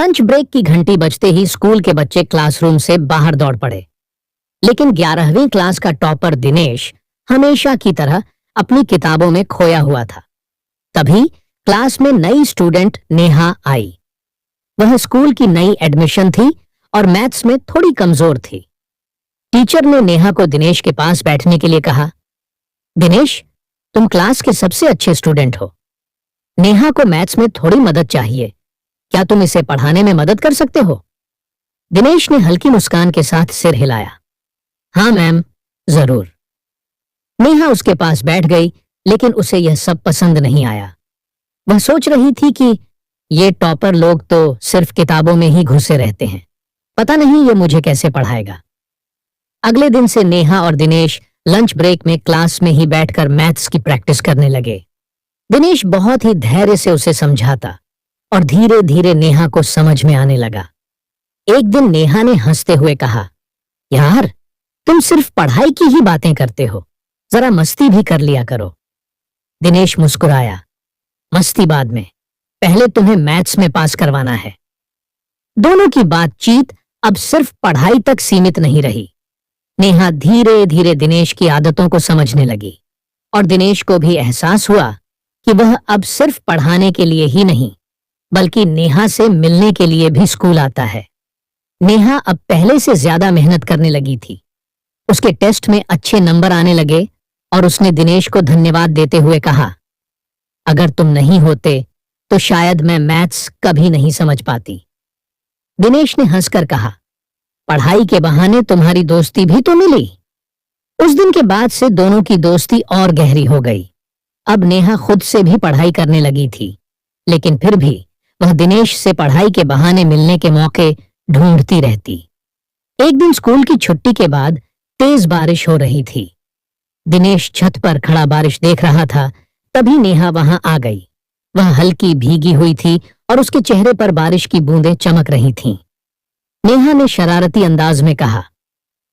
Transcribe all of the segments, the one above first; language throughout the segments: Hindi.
लंच ब्रेक की घंटी बजते ही स्कूल के बच्चे क्लासरूम से बाहर दौड़ पड़े। लेकिन 11वीं क्लास का टॉपर दिनेश हमेशा की तरह अपनी किताबों में खोया हुआ था। तभी क्लास में नई स्टूडेंट नेहा आई। वह स्कूल की नई एडमिशन थी और मैथ्स में थोड़ी कमजोर थी। टीचर ने नेहा को दिनेश के पास बैठने के लिए कहा, दिनेश, तुम क्लास के सबसे अच्छे स्टूडेंट हो। नेहा को मैथ्स में थोड़ी मदद चाहिए, क्या तुम इसे पढ़ाने में मदद कर सकते हो? दिनेश ने हल्की मुस्कान के साथ सिर हिलाया। हाँ मैम, जरूर। नेहा उसके पास बैठ गई, लेकिन उसे यह सब पसंद नहीं आया। वह सोच रही थी कि ये टॉपर लोग तो सिर्फ किताबों में ही घुसे रहते हैं, पता नहीं ये मुझे कैसे पढ़ाएगा। अगले दिन से नेहा और दिनेश लंच ब्रेक में क्लास में ही बैठकर मैथ्स की प्रैक्टिस करने लगे। दिनेश बहुत ही धैर्य से उसे समझाता और धीरे धीरे नेहा को समझ में आने लगा। एक दिन नेहा ने हंसते हुए कहा, यार, तुम सिर्फ पढ़ाई की ही बातें करते हो, जरा मस्ती भी कर लिया करो। दिनेश मुस्कुराया, मस्ती बाद में, पहले तुम्हें मैथ्स में पास करवाना है। दोनों की बातचीत अब सिर्फ पढ़ाई तक सीमित नहीं रही। नेहा धीरे धीरे दिनेश की आदतों को समझने लगी और दिनेश को भी एहसास हुआ कि वह अब सिर्फ पढ़ाने के लिए ही नहीं, बल्कि नेहा से मिलने के लिए भी स्कूल आता है। नेहा अब पहले से ज्यादा मेहनत करने लगी थी। उसके टेस्ट में अच्छे नंबर आने लगे और उसने दिनेश को धन्यवाद देते हुए कहा, अगर तुम नहीं होते तो शायद मैं मैथ्स कभी नहीं समझ पाती। दिनेश ने हंसकर कहा, पढ़ाई के बहाने तुम्हारी दोस्ती भी तो मिली। उस दिन के बाद से दोनों की दोस्ती और गहरी हो गई। अब नेहा खुद से भी पढ़ाई करने लगी थी, लेकिन फिर भी वह दिनेश से पढ़ाई के बहाने मिलने के मौके ढूंढती रहती। एक दिन स्कूल की छुट्टी के बाद तेज बारिश हो रही थी। दिनेश छत पर खड़ा बारिश देख रहा था, तभी नेहा वहां आ गई। वह हल्की भीगी हुई थी और उसके चेहरे पर बारिश की बूंदें चमक रही थीं। नेहा ने शरारती अंदाज में कहा,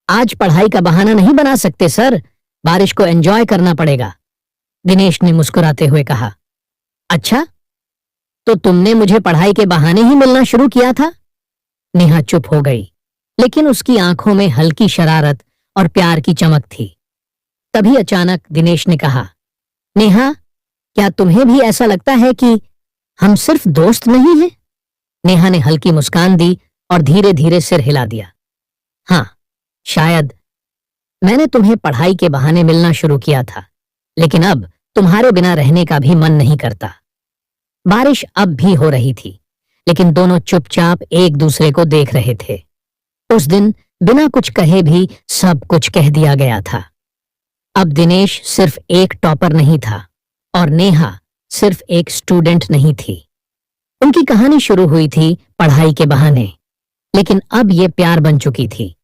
आज पढ़ाई का बहाना नहीं बना सकते सर, बारिश को एंजॉय करना पड़ेगा। दिनेश ने मुस्कुराते हुए कहा, अच्छा, तो तुमने मुझे पढ़ाई के बहाने ही मिलना शुरू किया था? नेहा चुप हो गई, लेकिन उसकी आंखों में हल्की शरारत और प्यार की चमक थी। तभी अचानक दिनेश ने कहा, नेहा, क्या तुम्हें भी ऐसा लगता है कि हम सिर्फ दोस्त नहीं हैं? नेहा ने हल्की मुस्कान दी और धीरे धीरे सिर हिला दिया। हाँ, शायद मैंने तुम्हें पढ़ाई के बहाने मिलना शुरू किया था, लेकिन अब तुम्हारे बिना रहने का भी मन नहीं करता। बारिश अब भी हो रही थी, लेकिन दोनों चुपचाप एक दूसरे को देख रहे थे। उस दिन बिना कुछ कहे भी सब कुछ कह दिया गया था। अब दिनेश सिर्फ एक टॉपर नहीं था और नेहा सिर्फ एक स्टूडेंट नहीं थी। उनकी कहानी शुरू हुई थी पढ़ाई के बहाने, लेकिन अब ये प्यार बन चुकी थी।